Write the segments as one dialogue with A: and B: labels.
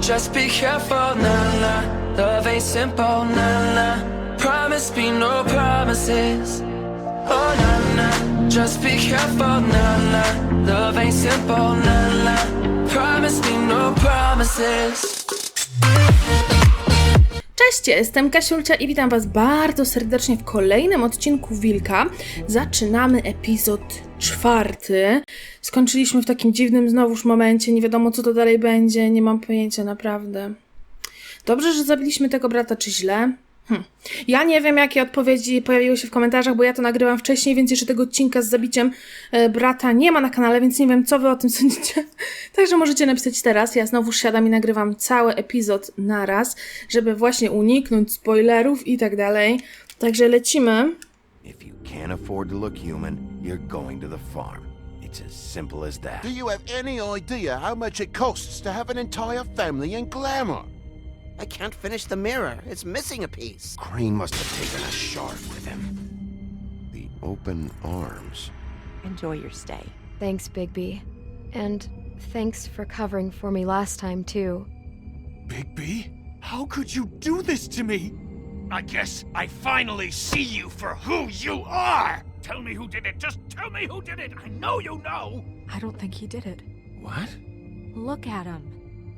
A: Just be careful, nah, nah. Love ain't simple, nah, nah. Promise me no promises. Oh, nah, nah. Just be careful, nah, nah. Love ain't simple, nah, nah. Promise me no promises.
B: Cześć, jestem Kasiulcia i witam was bardzo serdecznie w kolejnym odcinku Wilka. Zaczynamy epizod 4. Skończyliśmy w takim dziwnym znowuż momencie, nie wiadomo co to dalej będzie, nie mam pojęcia naprawdę. Dobrze, że zabiliśmy tego brata, czy źle? Ja nie wiem, jakie odpowiedzi pojawiły się w komentarzach, bo ja to nagrywam wcześniej, więc jeszcze tego odcinka z zabiciem brata nie ma na kanale, więc nie wiem, co wy o tym sądzicie. Także możecie napisać teraz. Ja znowu siadam i nagrywam cały epizod naraz, żeby właśnie uniknąć spoilerów i tak dalej. Także lecimy.
C: If you can't afford to look human, you're going to the farm. It's as simple as that.
D: Do you have any idea how much it costs to have an entire family in glamour?
E: I can't finish the mirror. It's missing a piece.
C: Crane must have taken a shark with him. The open arms.
F: Enjoy your stay.
G: Thanks, Bigby. And thanks for covering for me last time, too.
H: Bigby? How could you do this to me? I guess I finally see you for who you are! Tell me who did it! Just tell me who did it! I know you know!
F: I don't think he did it.
C: What?
F: Look at him.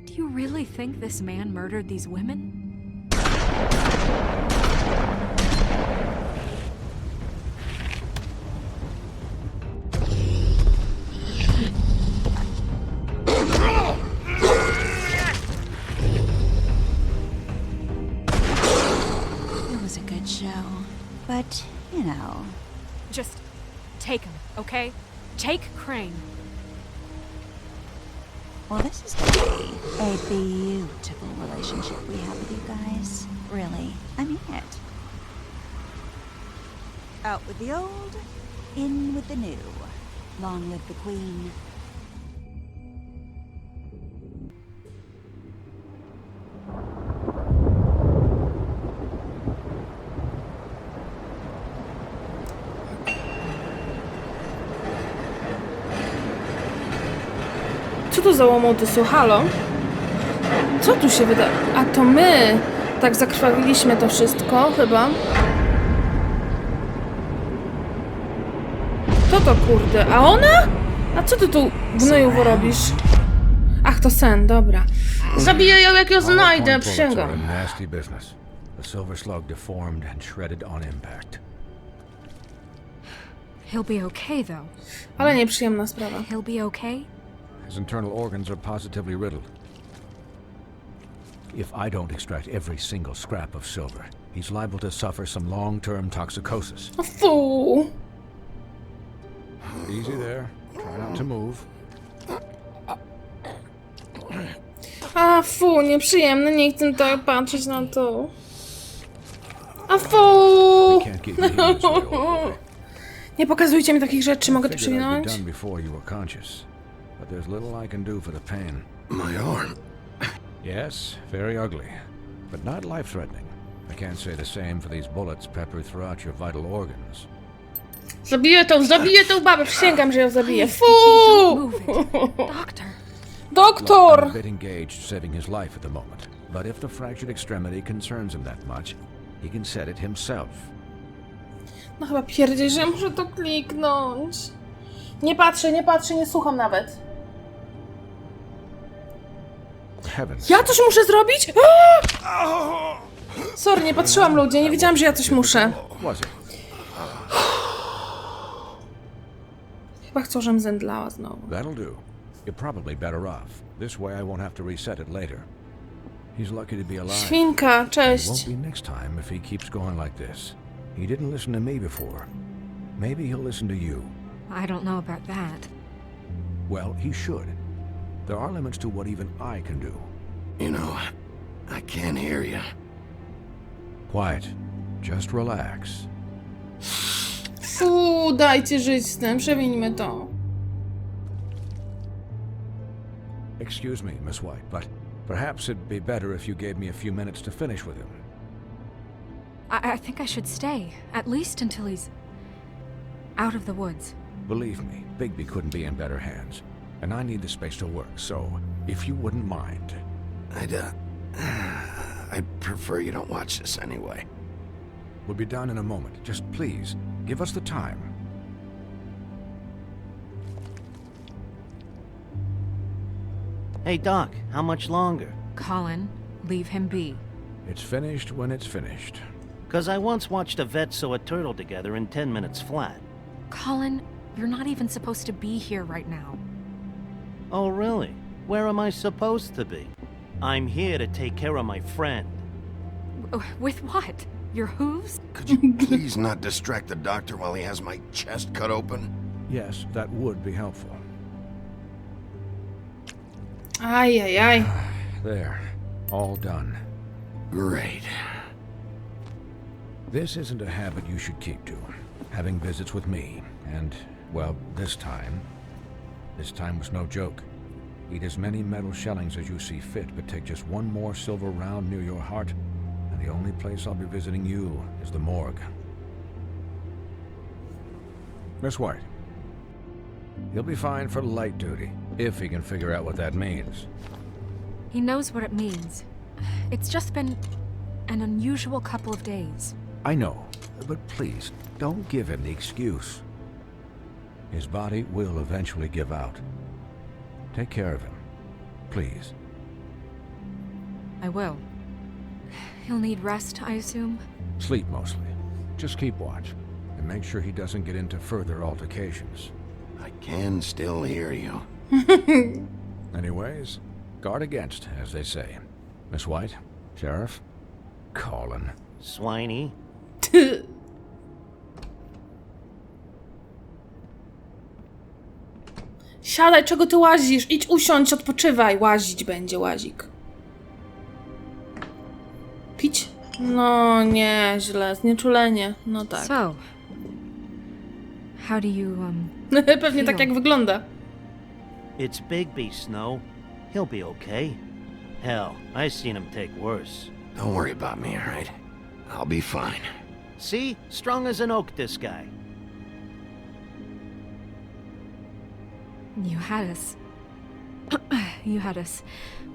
F: Do you really think this man murdered these women?
I: It was a good show, but, you know...
F: Just take him, okay? Take Crane.
I: Well, this is gonna be a beautiful relationship we have with you guys. Really, I mean it. Out with the old, in with the new. Long live the queen.
B: Co tu za łomoty są? Halo? Co tu się wyda... A to my tak zakrwawiliśmy to wszystko, chyba. Kto to, kurde? A ona? A co ty tu, gnoju, robisz? Ach, to sen, dobra. Zabiję ją, jak ją znajdę, przysięgam.
J: Nasty business. The silver slug deformed and shredded on impact.
F: He'll be okay, though.
B: Ale nieprzyjemna sprawa.
F: He'll be okay?
J: His internal organs are positively riddled. If I don't extract every single scrap of silver, he's liable to suffer some long-term toxicosis.
B: O fu!
J: Easy there. Try not to move.
B: A fu, nieprzyjemne, nie chcę tak patrzeć na to. A fu!
J: I can't keep you here this way all over.
B: Nie pokazujcie mi takich rzeczy, mogę to
J: Figured I'd be
B: przewinąć?
J: done before you were conscious, but there's little I can do for the pain.
C: My arm.
J: Yes, very ugly, but not life-threatening. I can't say the same for these bullets peppered throughout your vital organs.
B: Zabiję tą babę, przysięgam, że ją zabiję. Fu!
F: Move it. Doctor.
B: Doktor!
J: I'm a bit engaged saving his life at the moment, but if the fractured extremity concerns him that much, he can set it himself.
B: No chyba pierdziej, że ja muszę to kliknąć. Nie patrzę, nie słucham nawet.
J: Heavens.
B: Ja coś muszę zrobić? Sorry, nie patrzyłam, ludzie, nie wiedziałam, że ja coś muszę.
J: Was it?
B: Chyba chcą, żebym zemdlała znowu.
J: That'll do. You're probably better off. This way I won't have to reset it later. He's lucky to be alive.
B: Świnka,
J: It
B: cześć.
J: won't be next time if he keeps going like this. He didn't listen to me before. Maybe he'll listen to you.
F: I don't know about that.
J: Well, he should. There are limits to what even I can do.
C: You know, I can't hear you.
J: Quiet. Just relax.
B: Fu, dajcie żyć z tym, przewińmy to.
J: Excuse me, Miss White, but perhaps it'd be better if you gave me a few minutes to finish with him.
F: I think I should stay, at least until he's out of the woods.
J: Believe me, Bigby couldn't be in better hands, and I need the space to work, so if you wouldn't mind.
C: I'd prefer you don't watch this anyway.
J: We'll be done in a moment. Just please, give us the time.
E: Hey, Doc, how much longer?
F: Colin, leave him be.
J: It's finished when it's finished.
E: 'Cause I once watched a vet sew a turtle together in 10 minutes flat.
F: Colin, you're not even supposed to be here right now.
E: Oh, really? Where am I supposed to be? I'm here to take care of my friend.
F: With what? Your hooves?
C: Could you please not distract the doctor while he has my chest cut open?
J: Yes, that would be helpful.
B: Aj, aj, aj.
J: There. All done.
C: Great.
J: This isn't a habit you should keep to. Having visits with me. And, well, this time was no joke. Eat as many metal shellings as you see fit, but take just one more silver round near your heart, and the only place I'll be visiting you is the morgue. Miss White. He'll be fine for light duty, if he can figure out what that means.
F: He knows what it means. It's just been an unusual couple of days.
J: I know, but please, don't give him the excuse. His body will eventually give out. Take care of him, please.
F: I will. He'll need rest, I assume?
J: Sleep mostly. Just keep watch, and make sure he doesn't get into further altercations.
C: I can still hear you.
J: Anyways, guard against, as they say. Miss White, Sheriff, Colin.
E: Swiney.
B: Siadaj, czego ty łazisz? Idź usiądź, odpoczywaj. Łazić będzie łazik. Pić? No, nieźle. Znieczulenie. No tak.
F: So, how do you,
B: Pewnie tak jak wygląda.
E: It's Bigby, Snow. He'll be okay. Hell, I've seen him take worse.
C: Don't worry about me, all right? I'll be fine.
E: See? Strong as an oak, this guy.
F: You had us... you had us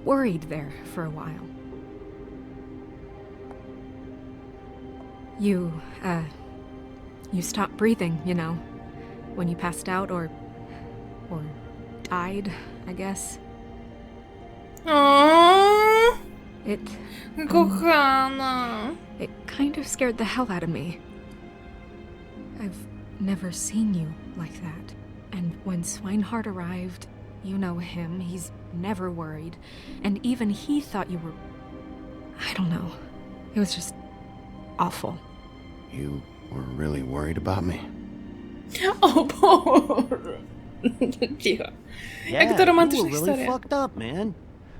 F: worried there for a while. You stopped breathing, you know, when you passed out or died, I guess.
B: Aww,
F: It
B: kochana.
F: It kind of scared the hell out of me. I've never seen you like that. And when Swinehart arrived, you know him, he's never worried. And even he thought you were... I don't know. It was just awful.
C: You were really worried about me?
B: O Boże. Cicho. Jak to romantyczna
E: you were really
B: historia.
E: fucked up, man.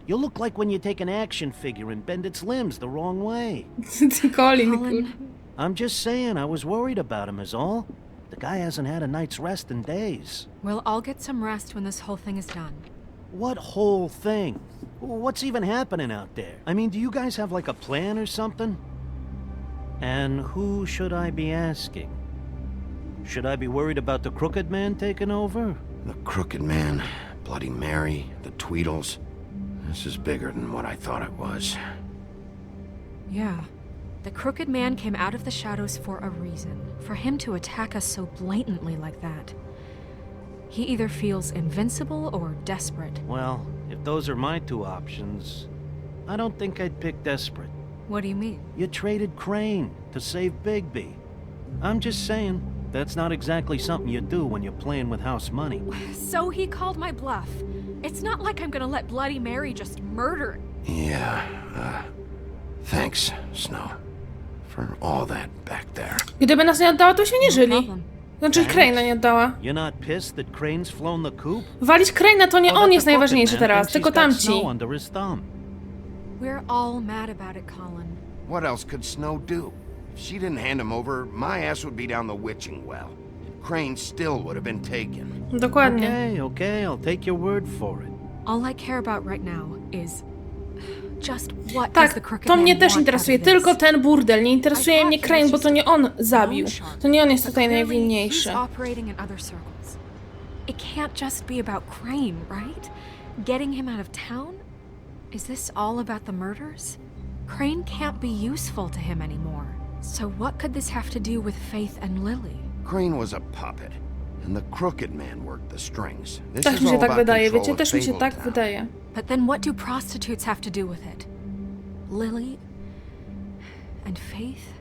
E: You look like when you take an action figure and bend its limbs the wrong way.
B: Colin,
F: Colin,
B: kur...
E: I'm just saying, I was worried about him is all. The guy hasn't had a night's rest in days.
F: we'll all get some rest when this whole thing is done.
E: What whole thing? What's even happening out there? I mean, do you guys have like a plan or something? And who should I be asking? Should I be worried about the Crooked Man taking over?
C: The Crooked Man, Bloody Mary, the Tweedles. This is bigger than what I thought it was.
F: Yeah. The Crooked Man came out of the shadows for a reason. For him to attack us so blatantly like that. He either feels invincible or desperate.
E: Well, if those are my two options, I don't think I'd pick desperate.
F: What do you mean?
E: You traded Crane to save Bigby. I'm just saying, that's not exactly something you do when you're playing with house money.
F: So he called my bluff. It's not like I'm gonna let Bloody Mary just murder...
C: Yeah, thanks, Snow. For all that back there.
B: Gdyby nas nie oddała, to się nie
F: No
B: żyli.
F: problem.
B: Znaczy, Crane'a nie oddała.
E: You're not pissed that Crane's flown the coop?
B: Walić Crane'a to nie
E: Or that
B: on
E: the
B: jest
E: Crooked
B: najważniejszy
E: Man
B: teraz,
E: thinks
B: tylko
E: he's got
B: tamci.
E: snow under his thumb?
F: We're all mad about it, Colin.
C: What else could Snow do? If she didn't hand him over, my ass would be down the witching well. Crane still would have been taken.
B: Dokładnie.
E: Okay, I'll take your word for it.
F: All I care about right now is just what does the
B: Tak,
F: Crooked
B: to
F: Man
B: mnie też
F: want
B: interesuje,
F: out of this?
B: tylko ten burdel. Nie interesuje mnie Crane, bo to nie on zabił. To nie on jest tutaj najwinniejszy.
F: He's operating in other circles. It can't just be about Crane, right? Getting him out of town? Is this all about the murders? Crane can't be useful to him anymore. So what could this have to do with Faith and Lily?
C: Crane was a puppet, and the crooked man worked the strings. This
B: Też
C: is
B: mi się
C: all
B: tak
C: about
B: wydaje,
C: control
B: wiecie,
C: of
B: też mi się tak
C: Fabletown.
B: wydaje.
F: But then what do prostitutes have to do with it? Lily? And Faith?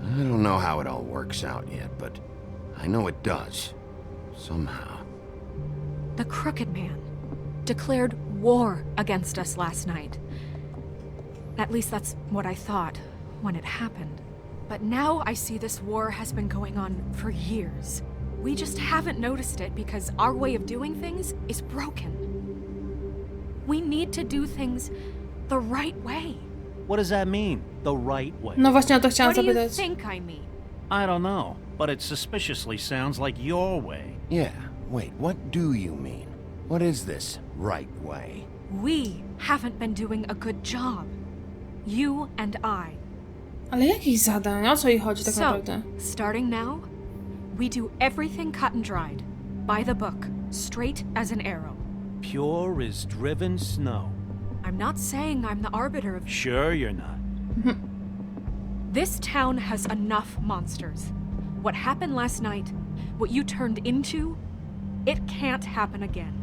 C: I don't know how it all works out yet, but I know it does. Somehow.
F: The Crooked Man declared war against us last night. At least that's what I thought when it happened. But now I see this war has been going on for years. We just haven't noticed it because our way of doing things is broken. We need to do things the right way.
E: What does that mean? The right way?
B: No właśnie o to chciałam
F: What do you
B: zapytać.
F: think I mean?
E: I don't know, but it suspiciously sounds like your way.
C: Yeah, wait, what do you mean? What is this right way?
F: We haven't been doing a good job. You and I.
B: Ale jakich zadań? O co jej chodzi tak
F: So,
B: naprawdę?
F: starting now, we do everything cut and dried, by the book, straight as an arrow.
E: Pure as driven snow.
F: I'm not saying I'm the arbiter of...
E: Sure you're not.
F: This town has enough monsters. What happened last night, what you turned into, it can't happen again.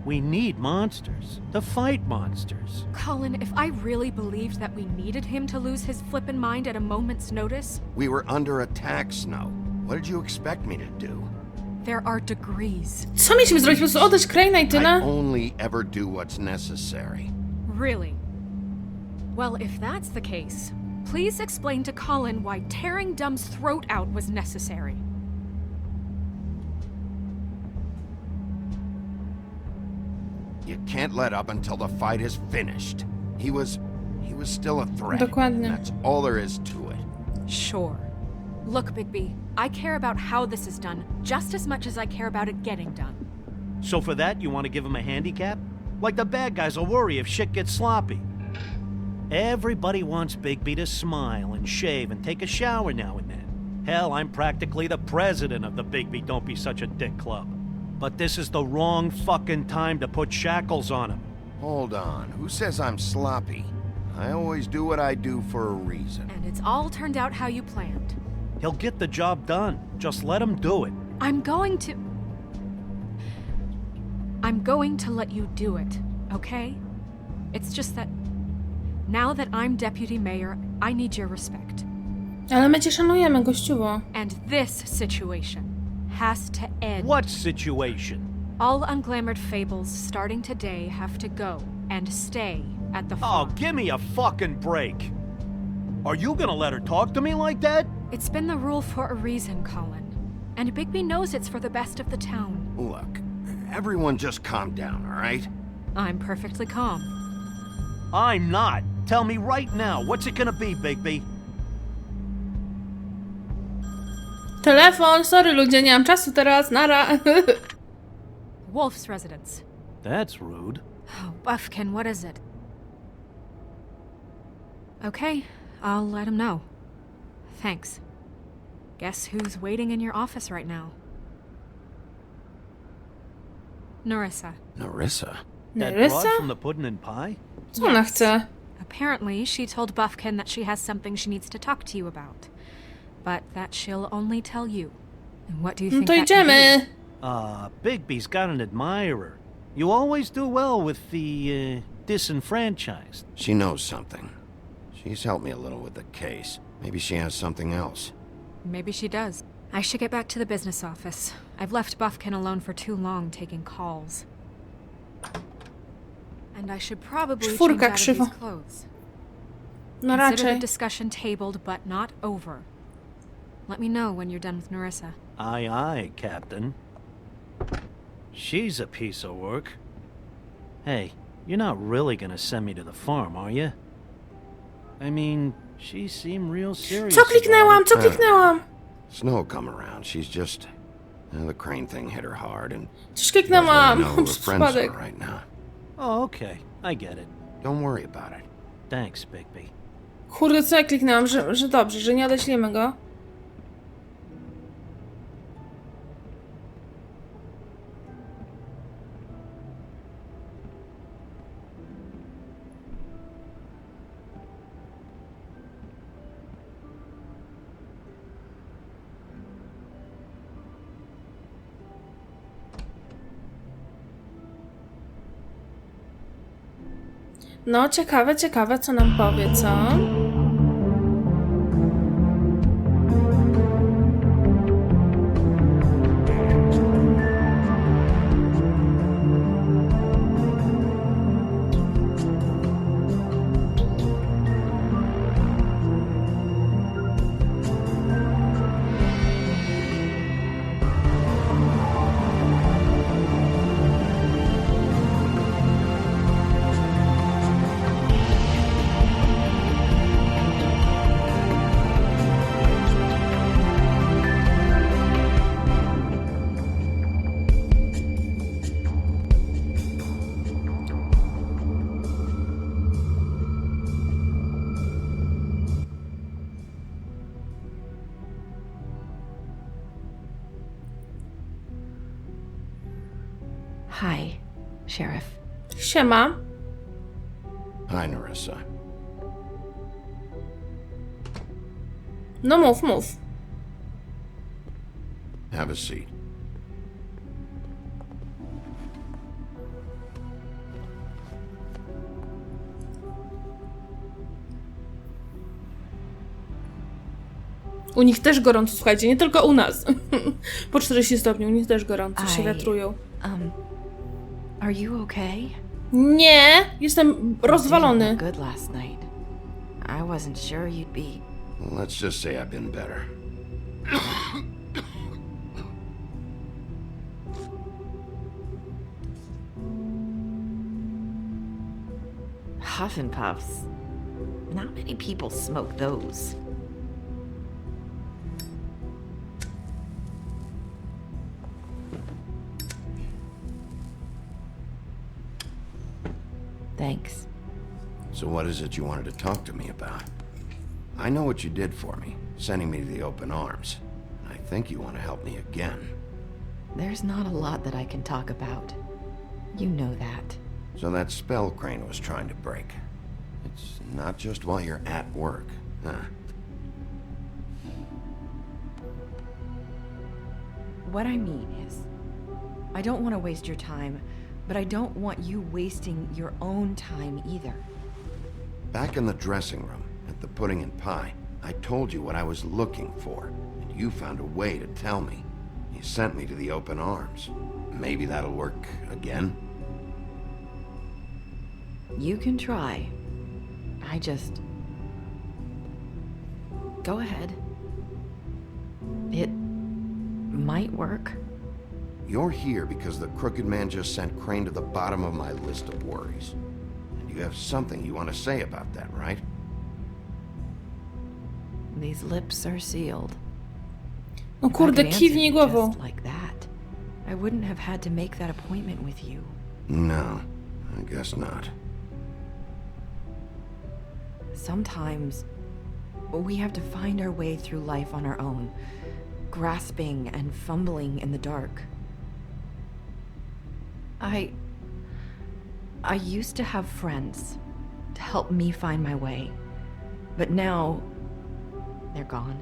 E: We need monsters. To fight monsters.
F: Colin, if I really believed that we needed him to lose his flippin' mind at a moment's notice,
C: We were under attack, Snow. What did you expect me to do?
F: there are degrees.
B: Co mieliśmy zrobić? Po prostu oddać Crane'a i
C: I
B: tyle?
C: only ever do what's necessary.
F: Really? Well, if that's the case, please explain to Colin why tearing Dumb's throat out was necessary.
C: You can't let up until the fight is finished. He was still a threat.
B: Dokładnie.
C: That's all there is to it.
F: Sure. Look, Bigby, I care about how this is done just as much as I care about it getting done.
E: So for that, you want to give him a handicap? Like the bad guys will worry if shit gets sloppy. Everybody wants Bigby to smile and shave and take a shower now and then. Hell, I'm practically the president of the Bigby Don't Be Such a Dick Club. But this is the wrong fucking time to put shackles on him.
C: Hold on. Who says I'm sloppy? I always do what I do for a reason.
F: And it's all turned out how you planned.
E: He'll get the job done. Just let him do it.
F: I'm going to let you do it, okay? It's just that now that I'm deputy mayor, I need your respect.
B: Ale my cię szanujemy, gościuwo.
F: And this situation has to end.
E: What situation?
F: All unglamored fables starting today have to go and stay at the
E: Oh,
F: farm.
E: give me a fucking break. Are you gonna let her talk to me like that?
F: It's been the rule for a reason, Colin. And Bigby knows it's for the best of the town.
C: Look, everyone just calm down, all right?
F: I'm perfectly calm.
E: I'm not. Tell me right now, what's it gonna be, Bigby?
B: Telefon, sorry ludzie, nie mam czasu teraz, nara.
F: Wolf's residence.
E: That's rude.
F: Oh, Buffkin, what is it? Okay, I'll let him know. Thanks. Guess who's waiting in your office right now? Narissa.
C: Narissa?
E: That broad
B: Narissa?
E: from the pudding and pie?
B: Co ona chce?
F: Apparently, she told Buffkin that she has something she needs to talk to you about. But that she'll only tell you. And what do you
B: No
F: think
B: to
F: that could
B: idziemy.
E: Bigby's got an admirer. You always do well with the, disenfranchised.
C: She knows something. She's helped me a little with the case. Maybe she has something else.
F: be? Maybe she does. I should get back to the business office. I've left Buffkin alone for too long taking calls. And I should probably change
B: Czwórka
F: out of
B: krzywo.
F: these clothes.
B: No
F: Consider the
B: raczej.
F: discussion tabled, but not over. Let me know when you're done with Narissa.
E: Aye, aye, Captain. She's a piece of work. Hey, you're not really gonna send me to the farm, are you? I mean, she seemed real serious.
B: Co
E: about
B: kliknęłam?
E: it.
B: Co kliknęłam?
C: Snow will come around. She's just... the crane thing hit her hard, and
B: Coś
C: she doesn't really
B: kliknęłam.
C: know who her
B: Przez
C: friends are
B: przypadek.
C: right now.
E: Oh, okay. I get it.
C: Don't worry about it.
E: Thanks, Bigby.
B: Kurde, co ja kliknęłam? Że dobrze, że nie odeślimy go. No, ciekawe, ciekawe, co nam powie, co?
K: Hi, Sheriff.
B: Siema.
C: Hi, Nerissa.
B: No mów, mów.
C: Have a seat.
B: U nich też gorąco, słuchajcie, nie tylko u nas. Po 40 stopni, u nich też gorąco, się wiatrują.
K: Are you okay?
B: Nie, jestem rozwalony.
K: Good last night. I wasn't sure you'd be.
C: Let's just say I've been better.
K: Huff and puffs. Not many people smoke those. Thanks.
C: So what is it you wanted to talk to me about? I know what you did for me, sending me to the open arms. And I think you want to help me again.
K: There's not a lot that I can talk about. You know that.
C: So that spell Crane was trying to break. It's not just while you're at work, huh?
K: What I mean is, I don't want to waste your time, but I don't want you wasting your own time either.
C: Back in the dressing room, at the pudding and pie, I told you what I was looking for, and you found a way to tell me. You sent me to the open arms. Maybe that'll work again?
K: You can try. I just... Go ahead. It might work.
C: You're here because the crooked man just sent Crane to the bottom of my list of worries. And you have something you want to say about that, right?
K: These lips are sealed.
B: No kurde, kiwnij głową.
K: Just like that, I wouldn't have had to make that appointment with you.
C: No, I guess not.
K: Sometimes we have to find our way through life on our own, grasping and fumbling in the dark. I used to have friends to help me find my way, but now they're gone,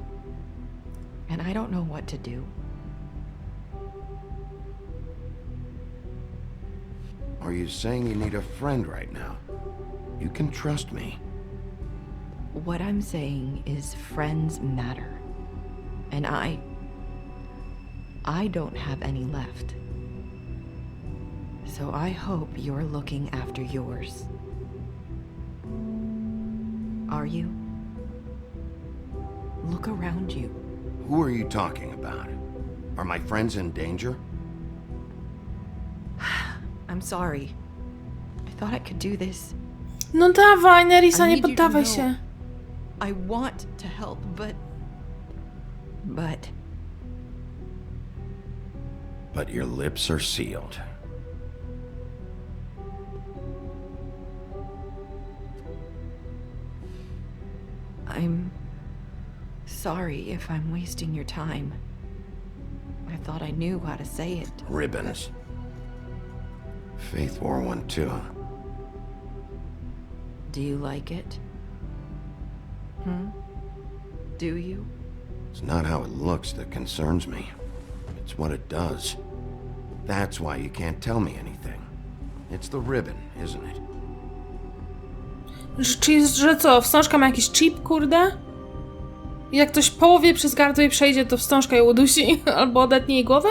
K: and I don't know what to do.
C: Are you saying you need a friend right now? You can trust me.
K: What I'm saying is friends matter, and I don't have any left. So I hope you're looking after yours. Are you? Look around you.
C: Who are you talking about? Are my friends in danger?
K: I'm sorry. I thought I could do this.
B: No dawaj, Nerissa,
K: I
B: nie
K: need you to
B: poddawaj
K: know.
B: się.
K: I want to help, but...
C: But your lips are sealed.
K: I'm sorry if I'm wasting your time. I thought I knew how to say it.
C: Ribbons. Faith wore one too.
K: Do you like it? Do you?
C: It's not how it looks that concerns me. It's what it does. That's why you can't tell me anything. It's the ribbon, isn't it?
B: Że co, wstążka ma jakiś chip, kurde? I jak ktoś połowie przez gardło i przejdzie, to wstążka ją udusi albo odetnie jej głowę?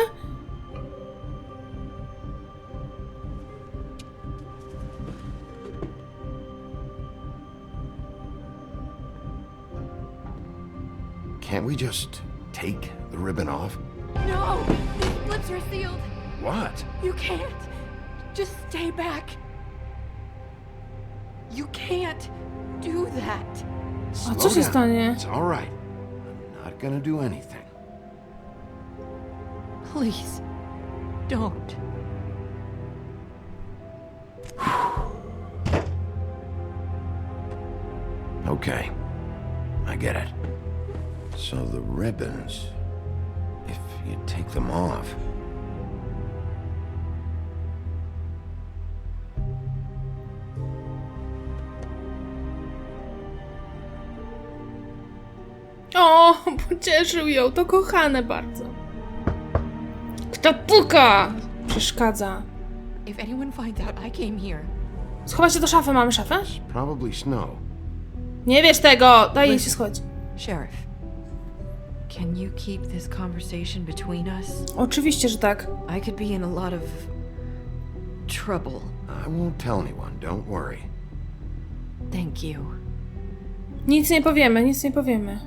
C: Can't we just take the ribbon off?
F: No! These lips are sealed!
C: What?
F: You can't! Just stay back! You can't do that!
B: A co się stanie?
C: It's all right. I'm not gonna do anything.
F: Please, don't.
C: Okay, I get it. So the ribbons, if you take them off...
B: O, pocieszył ją, to kochane bardzo. Kto puka? Przeszkadza.
F: If anyone finds out I came here...
B: Schowa się do szafy, mamy szafę?
C: Probably snow.
B: Nie wiesz tego, daj jej się schować.
K: Sheriff, can you keep this conversation between us?
B: Oczywiście, że tak.
K: I could be in a lot of trouble.
C: I won't tell anyone, don't worry.
K: Thank you.
B: Nic nie powiemy, nic nie powiemy.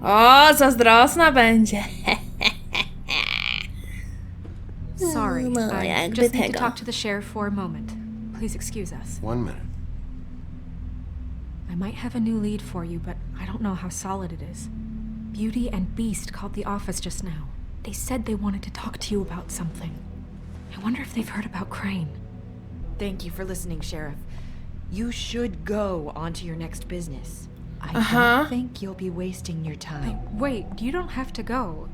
B: O, zazdrosna będzie.
F: Sorry,
B: No,
F: I
B: jakby
F: just need to
B: tego.
F: talk to the sheriff for a moment. Please excuse us.
C: 1 minute.
F: I might have a new lead for you, but I don't know how solid it is. Beauty and Beast called the office just now. They said they wanted to talk to you about something. I wonder if they've heard about Crane.
K: Thank you for listening, Sheriff. You should go on to your next business. I
B: Uh-huh.
K: don't think you'll be wasting your time.
F: Wait, you don't have to go.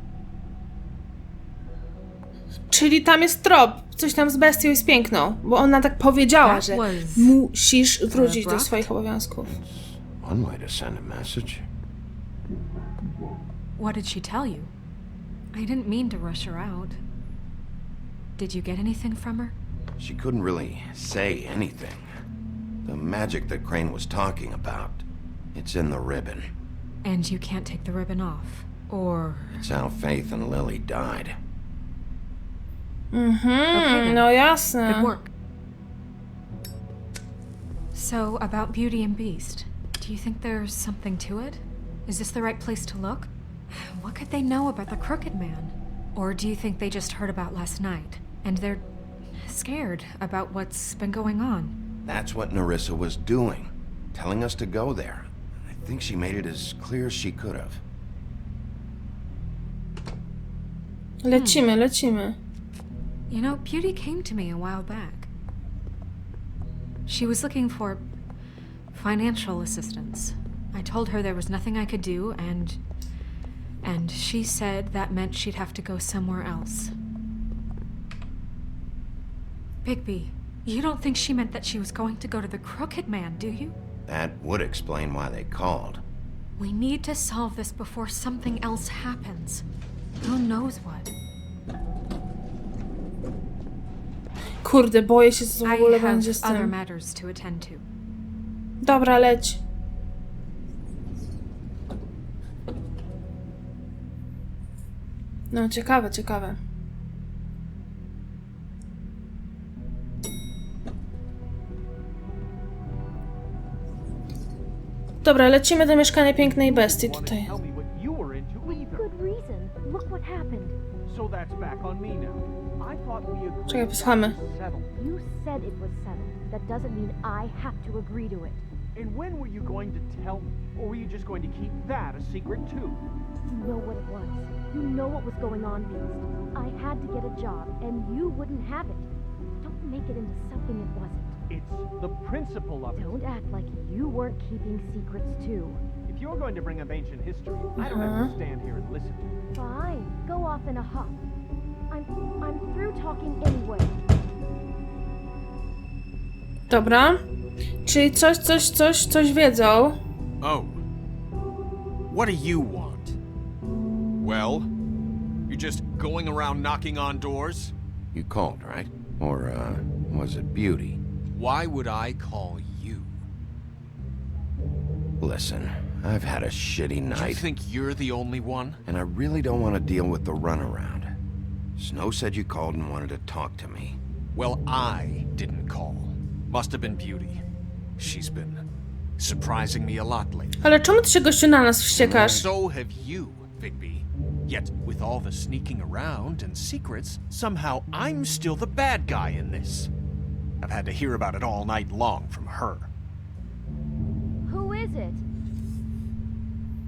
B: Czyli tam jest trop. Coś tam z bestią i z piękną. Bo ona tak powiedziała,
F: That
B: że
F: was
B: musisz wrócić do
F: abrupt.
B: swoich obowiązków.
C: One way to send a message.
F: What did she tell you? I didn't mean to rush her out. Did you get anything from her?
C: She couldn't really say anything. The magic that Crane was talking about, it's in the ribbon.
F: And you can't take the ribbon off. Or...
C: It's how Faith and Lily died.
F: Okay, then.
B: No jasne.
F: Good work. So, about Beauty and Beast, do you think there's something to it? Is this the right place to look? What could they know about the Crooked Man? Or do you think they just heard about last night, and they're scared about what's been going on?
C: That's what Nerissa was doing, telling us to go there. I think she made it as clear as she could have.
B: Lecimy, lecimy.
F: You know, Beauty came to me a while back. She was looking for financial assistance. I told her there was nothing I could do, and she said that meant she'd have to go somewhere else. Bigby, you don't think she meant that she was going to go to the Crooked Man, do you?
C: That would explain why they called.
F: We need to solve this before something else happens. Who knows what?
B: Kurde, boję się, co w
F: I
B: ogóle
F: have
B: będzie z
F: other
B: tym.
F: matters to attend to.
B: Dobra, leć. No, ciekawe, ciekawe. Dobra, lecimy do mieszkania pięknej bestii tutaj.
L: Tell me what you were into either.
M: Good reason. Look what happened.
L: So that's back on me now. I thought we agreed
B: Czekaj, posłuchamy.
L: that was settled.
M: You said it was settled. That doesn't mean I have to agree to it.
L: And when were you going to tell me? Or were you just going to keep that a secret too?
M: You know what it was. You know what was going on, Beast. I had to get a job, and you wouldn't have it. Don't make it into something it wasn't.
L: It's the principle of it.
M: Don't act like you weren't keeping secrets too.
L: If you're going to bring up ancient history, I don't have to stand here and listen to it.
M: Fine. Go off in a huff. I'm through talking anyway.
B: Dobra. Czyli coś wiedzą.
H: Oh. What do you want? Well, you just going around knocking on doors?
C: You called, right? Or, was it Beauty?
H: Why would I call you?
C: Listen, I've had a shitty night.
H: You think you're the only one?
C: And I really don't want to deal with the runaround. Snow said you called and wanted to talk to me.
H: Well, I didn't call. Must have been Beauty. She's been surprising me a lot lately.
B: Ale czemu ty się gościu na nas wściekasz?
H: So have you, Bigby. Yet, with all the sneaking around and secrets, somehow I'm still the bad guy in this. I've had to hear about it all night long from her.
M: Who is it?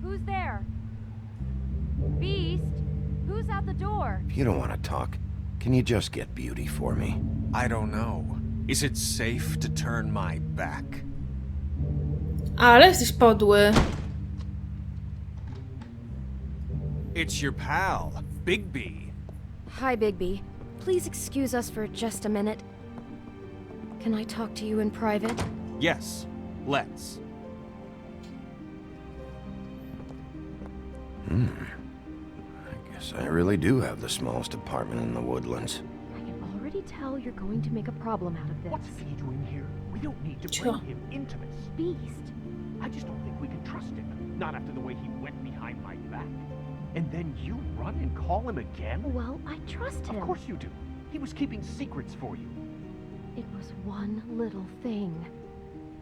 M: Who's there? Beast? Who's at the door?
C: If you don't want to talk, can you just get Beauty for me?
H: I don't know. Is it safe to turn my back?
B: Ale jesteś podły.
H: It's your pal, Bigby.
G: Hi, Bigby. Please excuse us for just a minute. Can I talk to you in private?
H: Yes, let's.
C: I guess I really do have the smallest apartment in the woodlands.
M: I can already tell you're going to make a problem out of this.
L: What's he doing here? We don't need to bring him into this.
M: Beast.
L: I just don't think we can trust him. Not after the way he went behind my back. And then you run and call him again?
M: Well, I trust him.
L: Of course you do. He was keeping secrets for you.
M: It was one little thing.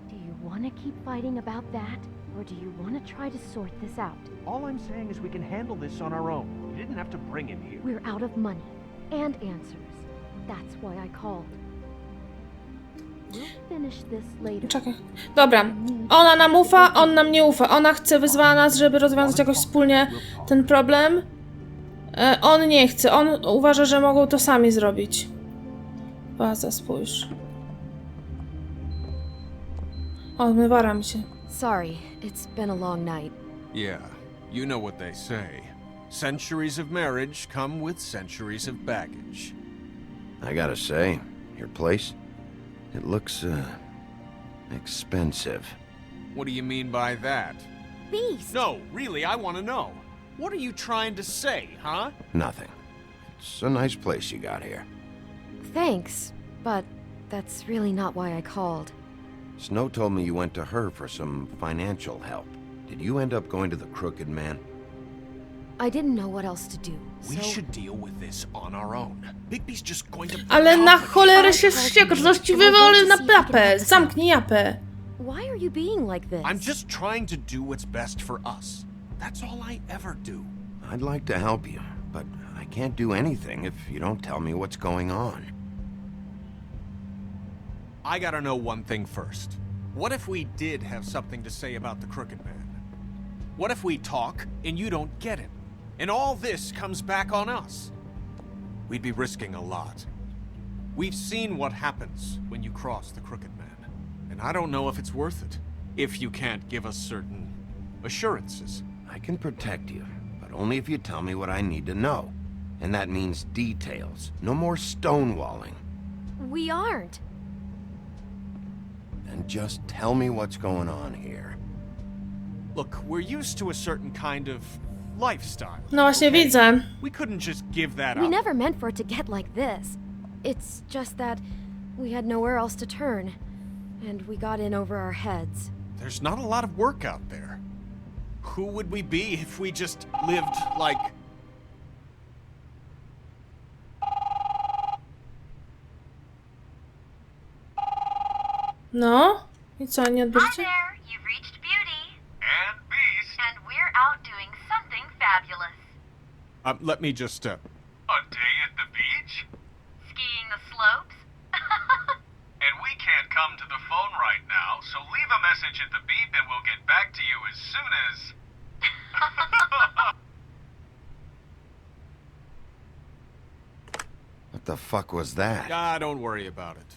M: Do you want to keep fighting about that? Or do you want to try to sort this out?
L: All I'm saying is we can handle this on our own. You didn't have to bring him here.
M: We're out of money and answers. That's why I called. We'll finish this later.
B: Czekaj. Dobra. Ona nam ufa, on nam nie ufa. Ona chce, wyzwała nas, żeby rozwiązać jakoś wspólnie ten problem. On nie chce. On uważa, że mogą to sami zrobić. Baza, spójrz. Odmywara mi się.
G: Sorry, it's been a long night.
H: Yeah, you know what they say. Centuries of marriage come with centuries of baggage.
C: I gotta say, your place, it looks, expensive.
H: What do you mean by that?
M: Beast!
H: No, really, I want to know. What are you trying to say, huh?
C: Nothing. It's a nice place you got here.
G: Thanks, but that's really not why I called.
C: Snow told me you went to her for some financial help. Did you end up going to the Crooked Man?
G: I didn't know what else to do,
H: We
G: so...
H: should deal with this on our own. Bigby's just going to...
B: Ale na cholerę się wściekasz, coś ci wywolę na plapę. Zamknij japę.
G: Why are you being like this?
H: I'm just trying to do what's best for us. That's all I ever do.
C: I'd like to help you, but I can't do anything if you don't tell me what's going on.
H: I gotta know one thing first. What if we did have something to say about the Crooked Man? What if we talk and you don't get him? And all this comes back on us? We'd be risking a lot. We've seen what happens when you cross the Crooked Man. And I don't know if it's worth it, if you can't give us certain assurances.
C: I can protect you, but only if you tell me what I need to know. And that means details. No more stonewalling.
G: We aren't.
C: Then just tell me what's going on here.
H: Look, we're used to a certain kind of lifestyle.
B: No właśnie widzę.
H: We couldn't just give that
G: We
H: up.
G: never meant for it to get like this. It's just that we had nowhere else to turn, and we got in over our heads.
H: There's not a lot of work out there. Who would we be if we just lived like...
B: No? I co, nie
N: Hi
B: odbierzecie?
N: there, you've reached Beauty.
H: And Beast.
N: And we're out doing something fabulous.
H: Let me just, A day at the beach?
N: Skiing the slopes?
H: And we can't come to the phone right now, so leave a message at the beep and we'll get back to you as soon as...
C: What the fuck was that?
H: Don't worry about it.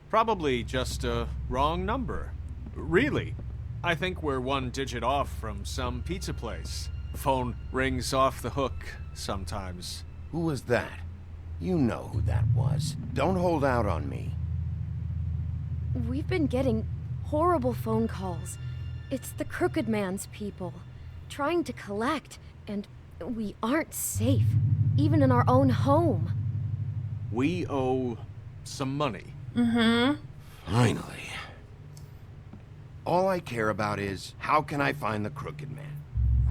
H: Probably just a wrong number. Really. I think we're one digit off from some pizza place. The phone rings off the hook sometimes.
C: Who was that? You know who that was. Don't hold out on me.
G: We've been getting horrible phone calls. It's the Crooked Man's people, trying to collect, and we aren't safe, even in our own home.
H: We owe some money.
B: Mhm.
C: Finally. All I care about is, how can I find the Crooked Man?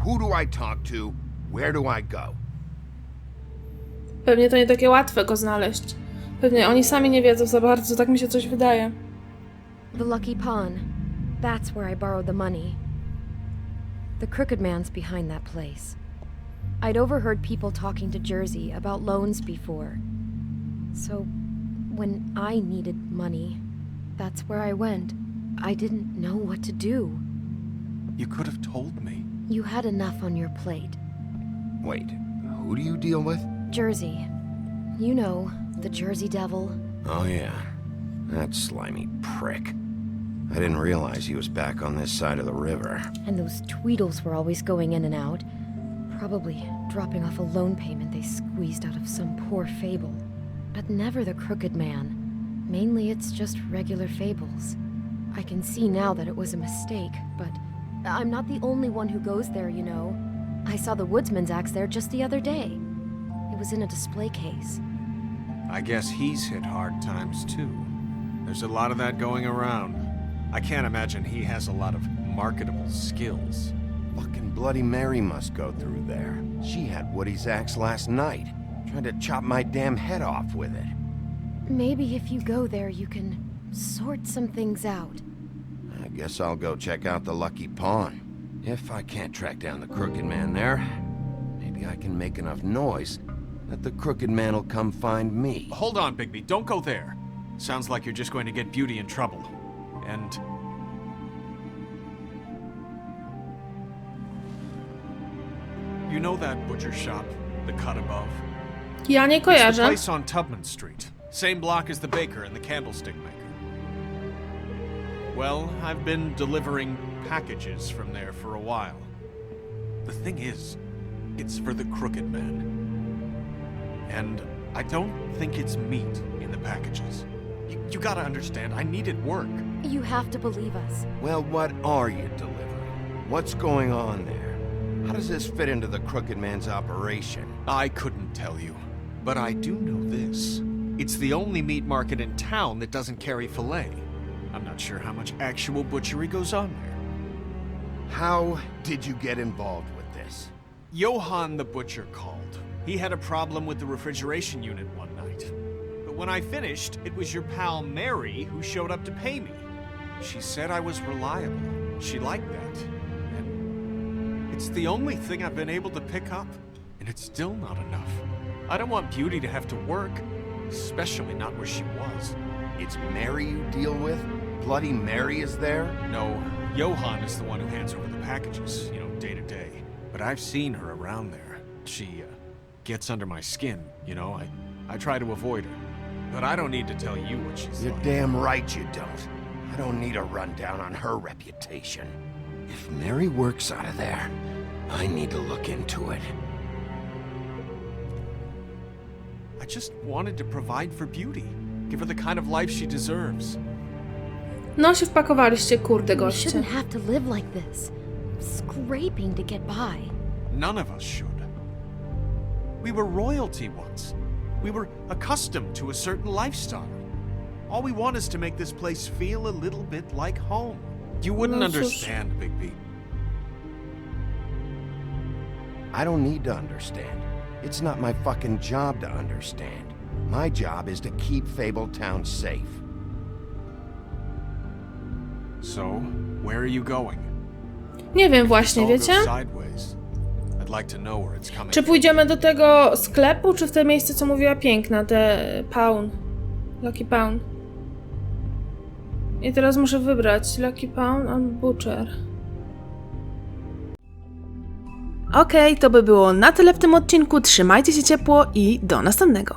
C: Who do I talk to? Where do I go?
B: Pewnie to nie takie łatwe go znaleźć. Pewnie oni sami nie wiedzą za bardzo, tak mi się coś wydaje.
G: The Lucky Pawn. That's where I borrowed the money. The Crooked Man's behind that place. I'd overheard people talking to Jersey about loans before. So, when I needed money, that's where I went. I didn't know what to do.
H: You could have told me.
G: You had enough on your plate.
C: Wait, who do you deal with?
G: Jersey. You know, the Jersey Devil.
C: Oh yeah, that slimy prick. I didn't realize he was back on this side of the river.
G: And those Tweedles were always going in and out. Probably dropping off a loan payment they squeezed out of some poor fable. But never the Crooked Man. Mainly it's just regular fables. I can see now that it was a mistake, but I'm not the only one who goes there, you know. I saw the Woodsman's axe there just the other day. It was in a display case.
H: I guess he's hit hard times too. There's a lot of that going around. I can't imagine he has a lot of marketable skills.
C: Fucking Bloody Mary must go through there. She had Woody's axe last night. Tried to chop my damn head off with it.
G: Maybe if you go there, you can sort some things out.
C: I guess I'll go check out the Lucky Pawn. If I can't track down the Crooked Man there, maybe I can make enough noise that the Crooked Man will come find me.
H: Hold on, Bigby. Don't go there. Sounds like you're just going to get Beauty in trouble. And... you know that butcher shop? The cut above?
B: Ja nie
H: It's the
B: kojarzę.
H: place on Tubman Street. Same block as the baker and the candlestick maker. Well, I've been delivering packages from there for a while. The thing is, it's for the Crooked Man. And I don't think it's meat in the packages. You gotta understand, I needed work.
G: You have to believe us.
C: Well, what are you delivering? What's going on there? How does this fit into the Crooked Man's operation?
H: I couldn't tell you, but I do know this. It's the only meat market in town that doesn't carry filet. I'm not sure how much actual butchery goes on there.
C: How did you get involved with this?
H: Johann the butcher called. He had a problem with the refrigeration unit one night. But when I finished, it was your pal Mary who showed up to pay me. She said I was reliable. She liked that. And it's the only thing I've been able to pick up. And it's still not enough. I don't want Beauty to have to work, especially not where she was.
C: It's Mary you deal with? Bloody Mary is there?
H: No, Johann is the one who hands over the packages, you know, day to day. But I've seen her around there. She, gets under my skin, you know. I try to avoid her. But I don't need to tell you what she's
C: You're
H: like.
C: damn right you don't. I don't need a rundown on her reputation. If Mary works out of there, I need to look into it.
H: I just wanted to provide for Beauty. Give her the kind of life she deserves.
B: No się wpakowaliście, kurde
G: You
B: goście.
G: shouldn't have to live like this. Scraping to get by.
H: None of us should. We were royalty once. We were accustomed to a certain lifestyle. All we want is to make this place feel a little bit like home. You wouldn't
B: No cóż.
H: understand, Bigby.
C: I don't need to understand. It's not my fucking job to understand. My job is to keep Fabletown safe.
H: So, where are you going?
B: Nie wiem właśnie,
H: All goes
B: wiecie?
H: sideways. I'd like to know where it's coming
B: Czy pójdziemy do tego sklepu, czy w te miejsce, co mówiła Piękna, te Pawn. Lucky Pawn. I teraz muszę wybrać Lucky Pawn albo Butcher. Okej, to by było na tyle w tym odcinku. Trzymajcie się ciepło i do następnego.